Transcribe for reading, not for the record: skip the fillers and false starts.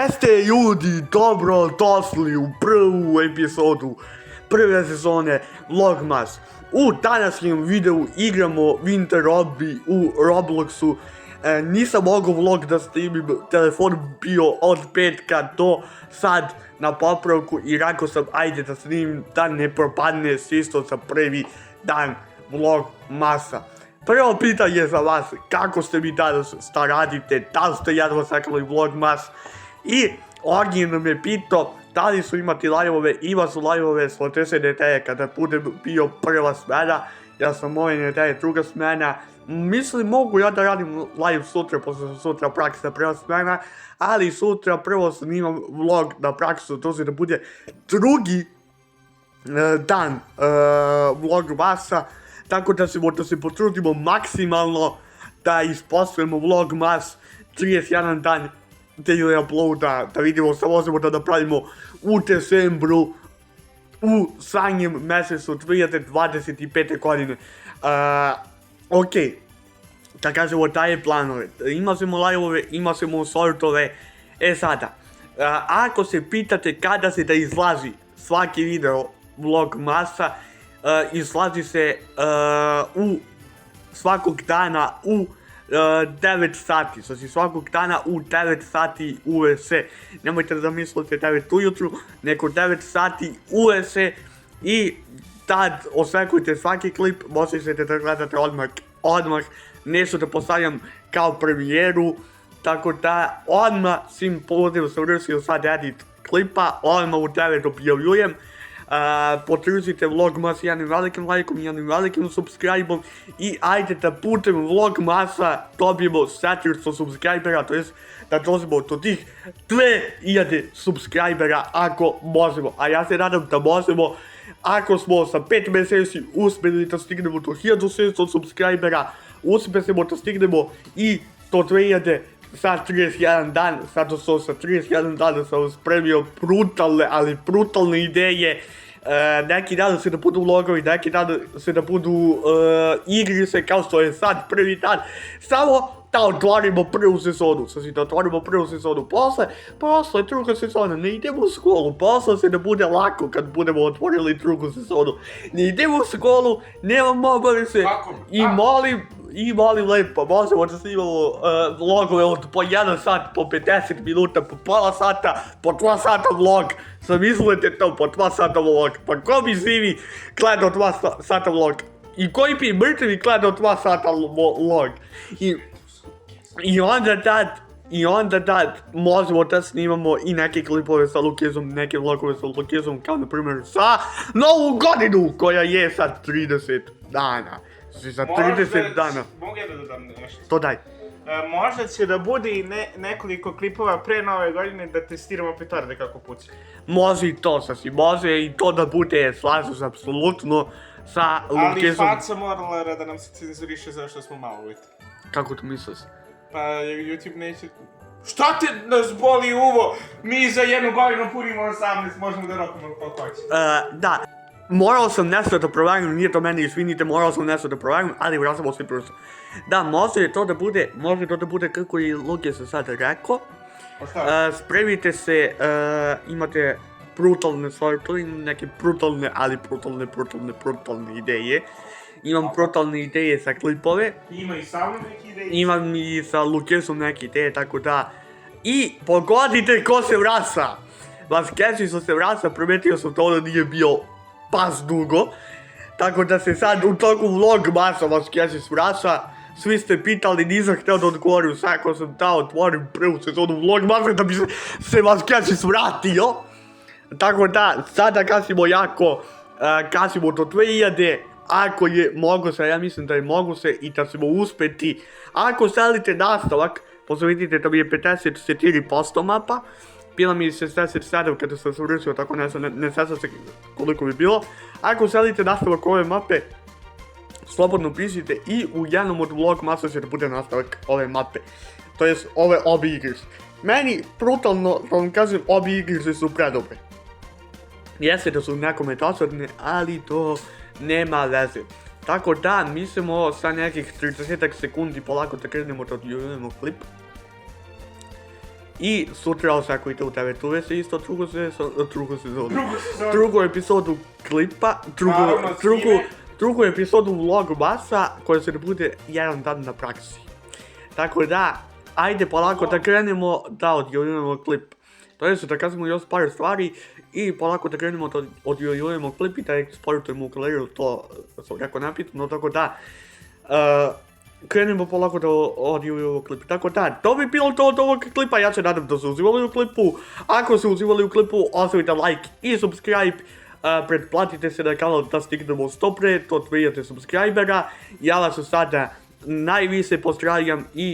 Jeste ljudi, dobro došli u prvu epizodu prve sezone Vlogmas. U današnjem videu igramo Winter Obby u Robloxu. Nisam mogao vlog da snimim, telefon bio od petka do sad na popravku i rekao sam ajde da snimim da ne propadne isto za prvi dan Vlogmasa. Prvo pitanje za vas, kako ste vi danas, šta radite, da li ste jedva sakali Vlogmas? I Ognjen me pitao da li su imati live-ove, ima su live-ove sljedeće nedelje kada bude bio prva smena, ja sam ove nedelje druga smena. Mislim mogu ja da radim live sutra, pošto sam sutra praksa prva smena, ali sutra prvo snimam vlog na praksu, to će da bude drugi dan Vlogmasa, tako da se potrudimo maksimalno da isposlujemo Vlogmas 31 dan daily uploada, da vidimo šta možemo da napravimo u decembru, u zadnjem mesecu 2025. godine. Ok, da kažemo daje planove, ima ćemo live-ove, ima ćemo sortove. Sada, ako se pitate kada se da izlazi svaki video Vlogmasa, izlazi se u svakog dana u 9 sati, znači svakog dana u 9 sati uveče. Nemojte da mislite 9 ujutru, nego 9 sati uveče i tad očekujte svaki klip, možete da gledate odmah, nešto da postavljam kao premijeru, tako da odmah svim povodima sam vršio sad edit klipa, odmah u 9 objavljujem. Potrudite Vlogmas jednim velikim lajkom, jednim velikim subscribe-om i ajde da putem Vlogmasa dobijemo 400 subscribera, to jest da dođemo do tih 2000 subscribera ako možemo, a ja se nadam da možemo. Ako smo sa 5 mjeseci uspjeli da stignemo do 1600 subscribera, uspjeli da stignemo i do 2000 sa 31 dan, zato što sa 31 dana sam spremio brutalne, ali brutalne ideje. Neki dan se da budu vlogovi, neki dan se da budu igrice kao što je sad prvi dan. Samo da otvorimo prvu sezonu, posle druga sezona, ne idemo u školu, posle se da bude lako kad budemo otvorili drugu sezonu. Ne idemo u školu, nemamo obaveze i molim lepo, možemo da snimamo vlogove od po 1 sat, po 50 minuta, po pola sata, po 2 sata vlog. Zamislite to, po 2 sata vlog, pa ko bi živi gledao 2 sata vlog? I koji bi mrtvi gledao 2 sata vlog? I onda tad možemo da snimamo i neke klipove sa Lukizom, neke vlogove sa Lukizom, kao na primjer sa Novu godinu koja je sad 30 dana. Znači za 30 dana. Mogu ja da dodam nešto? To daj. Možda će da bude i nekoliko klipova pre nove godine da testiramo petarde kako puci. Može i to, sasvim može i to da bude, slažem se apsolutno sa Lukizom. Ali faca morala da nam se cenzuriše zašto smo malo uvjeti. Kako to misliš? Pa YouTube neće... Šta te nas boli uvo? Mi za jednu godinu punimo 18, možemo da rokamo kako hoće. Da, morao sam nešto da provarim, nije to meni, izvinite, morao sam nešto da provarim, ali vratamo se prosto. Da, može to da bude kako je Lukiz sad rekao. Spremite se, imate brutalne sortove, neke brutalne, ali brutalne ideje. Imam brutalne ideje za klipove. Ima i sa mnom neke ideje. Imam i sa Lukizom neke ideje, tako da... I pogodite ko se vraća. Vaskeći su se vraća, prometio sam to da nije bio pas dugo. Tako da se sad u toku Vlogmasa Vaskeći vraća. Svi ste pitali, nisam htio da odgovorim, ako sam da otvorim prvu sezonu Vlogmasa da bi se Vaskeći vratio. Tako da, sada kasimo jako, kasimo do 2000. Ako je moguće, ja mislim da je moguće i da ćemo uspjeti. Ako želite nastavak, pošto vidite da mi je 54% mapa, bila mi je 67 kada sam završio, tako ne sjećam se koliko bi bilo. Ako želite nastavak ove mape, slobodno pišite i u jednom od Vlogmasa će da bude nastavak ove mape. To jest ove Obby igrice. Meni brutalno, da vam kažem, Obby igrice su predobre. Jeste da su nekome dosadne, ali to nema veze. Tako da, mislimo sa nekih 30 sekundi polako da krenemo da odjavljujemo klip. I sutra očekujte u TV se isto drugu epizodu klipa, drugu epizodu Vlogmasa koja se bude jedan dan na praksi. Tako da, ajde polako da krenemo da odjavljujemo klip. To je da kažemo još par stvari i polako da krenemo da odjavljujemo klip i da eksportujemo u galeru, to sam jako napitno, tako da krenemo polako da odjavljujemo klip. Tako da, to bi bilo to od ovog klipa, ja se nadam da su uzivali u klipu. Ako su uzivali u klipu, ostavite like i subscribe. Pretplatite se na kanal da stignemo 100 do 3000 subscribera. Ja vas sada najviše pozdravljam i